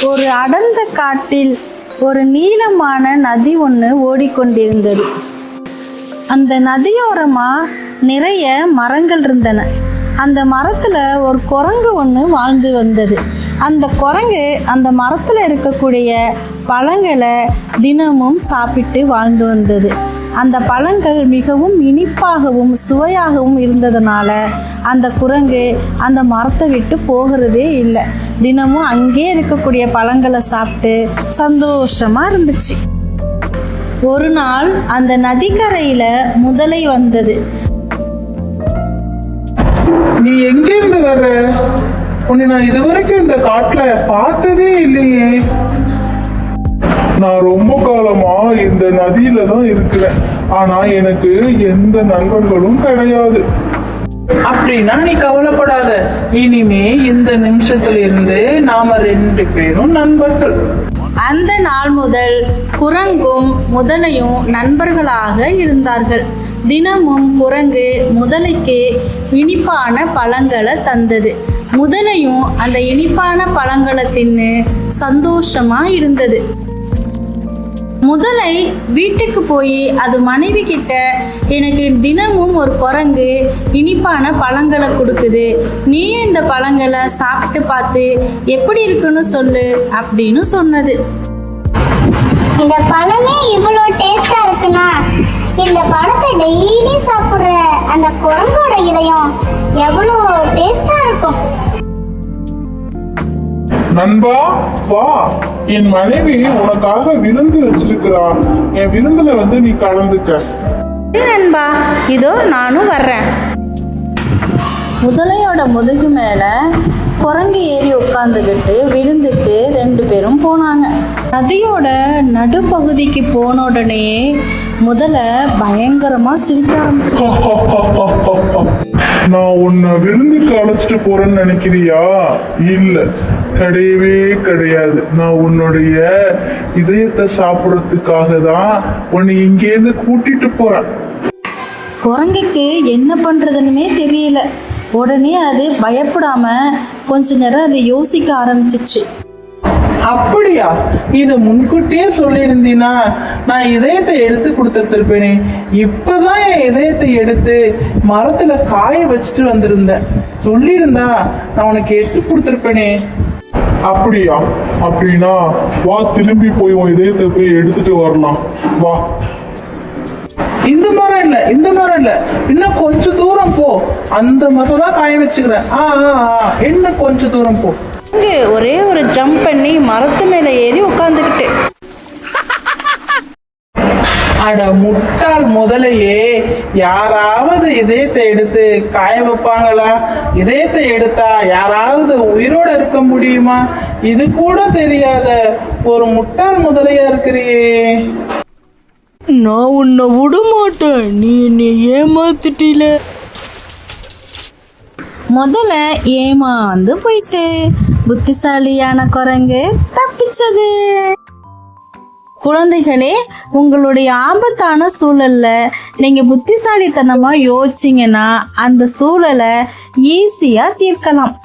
ஒரு அடர்ந்த காட்டில் ஒரு நீளமான நதி ஒன்று ஓடிக்கொண்டிருந்தது. அந்த நதியோரமா நிறைய மரங்கள் இருந்தன. அந்த மரத்துல ஒரு குரங்கு ஒன்று வாழ்ந்து வந்தது. அந்த குரங்கு அந்த மரத்துல இருக்கக்கூடிய பழங்களை தினமும் சாப்பிட்டு வாழ்ந்து வந்தது. அந்த பழங்கள் மிகவும் இனிப்பாகவும் சுவையாகவும் இருந்ததுனால அந்த குரங்கு அந்த மரத்தை விட்டு போகிறதே இல்லை. தினமும் அங்கே இருக்கக்கூடிய பழங்களை சாப்பிட்டு சந்தோஷமா இருந்துச்சு. ஒரு நாள் அந்த நதிக்கரையில முதலை வந்தது. நீ எங்க இருந்து வர்ற? உன்னை நான் இதுவரைக்கும் இந்த காட்டுல பார்த்ததே இல்லையே. நான் ரொம்ப காலமா இந்த நதியில தான் இருக்கிறேன். ஆனா எனக்கு எந்த நண்பர்களும் கிடையாது. அப்படின்னா நீ கவலைப்படாத. இனிமே இந்த நிமிஷத்துல இருந்து நாம 2 பேரும் நண்பர்கள். அந்த நாள் முதல் குரங்கும் முதலையும் நண்பர்களாக இருந்தார்கள். தினமும் குரங்கு முதலைக்கு இனிப்பான பழங்களை தந்தது. முதலையும் அந்த இனிப்பான பழங்களை தின்னு சந்தோஷமா இருந்தது. முதலை வீட்டுக்கு போய் அது மனைவி கிட்ட, எனக்கு தினமும் ஒரு குரங்கு இனிப்பான பழங்களை கொடுக்குது, நீ இந்த பழங்களை சாப்பிட்டு பார்த்து எப்படி இருக்குன்னு சொல்லு அப்படின்னு சொன்னது. இந்த பழமே இவ்வளோ டேஸ்டா இருக்குன்னா இந்த பழத்தை டெய்லி சாப்பிடுற அந்த குரங்கோட இதயம் எவ்வளோ டேஸ்டா இருக்கும். நண்பா வா, என் மனைவி உனக்காக விருந்து வச்சிருக்கிறா. என் விருந்துல வந்து நீ கலந்துக்க. நண்பா, இதோ நானும் வர்றேன். முதலையோட முதுகு மேல குரங்கு ஏறி உட்காந்துக்கிட்டு விருந்துக்கு 2 பேரும் போனாங்க. நதியோட நடுப்பகுதிக்கு போன உடனே முதலை பயங்கரமா சிரிக்க ஆரம்பிச்சு. நான் உன்னை விருந்துக்கு அழைச்சிட்டு போறேன்னு நினைக்கிறியா? இல்ல, கிடையவே கிடையாது. நான் உன்னுடைய இதயத்தை சாப்பிடறதுக்காக தான் உன்னை இங்கேருந்து கூட்டிட்டு போறேன். குரங்குக்கு என்ன பண்றதுன்னுமே தெரியல. உடனே அது பயப்படாம கொஞ்ச நேரம் அதை யோசிக்க ஆரம்பிச்சிச்சு. அப்படியா? இத முன்கூட்டியே சொல்லியிருந்தீனா நான் இதயத்தை எடுத்து கொடுத்துருப்பேனே. இப்பதான் என் இதயத்தை எடுத்து மரத்துல காய வச்சுட்டு வந்திருந்தேன். சொல்லியிருந்தா நான் உனக்கு எடுத்து கொடுத்துருப்பேனே. அப்படியா? அப்படின்னா வா, திரும்பி போய் உன் இதயத்தை போய் எடுத்துட்டு வரலாம். வா. இந்த மரம் இல்ல, இந்த மரம் இல்ல, இன்னும் கொஞ்சம் தூரம் போ. அந்த மரம் தான் காய வச்சுக்கிறேன். இன்னும் கொஞ்சம் தூரம் போ. ஒரே ஒரு ஜம்ப் பண்ணி மரத்து மேல ஏறி உட்கார்ந்துக்கிட்டு, அட முட்டாள் முதலையே, யாராவது இதயத்தை எடுத்து காய வைப்பாங்களா? இதயத்தை எடுத்தா யாராவது உயிரோட இருக்க முடியுமா? இது கூட தெரியாத ஒரு முட்டாள் முதலையா இருக்கிறியே. நான் உன்னை விட மாட்டேன், நீ என்னை ஏமாத்திட்டில. முதல்ல ஏமாந்து போயிட்டு புத்திசாலியான குரங்கு தப்பிச்சது. குழந்தைகளே, உங்களுடைய ஆபத்தான சூழல்ல நீங்க புத்திசாலித்தனமா யோசிச்சீங்கன்னா அந்த சூழலை ஈஸியா தீர்க்கலாம்.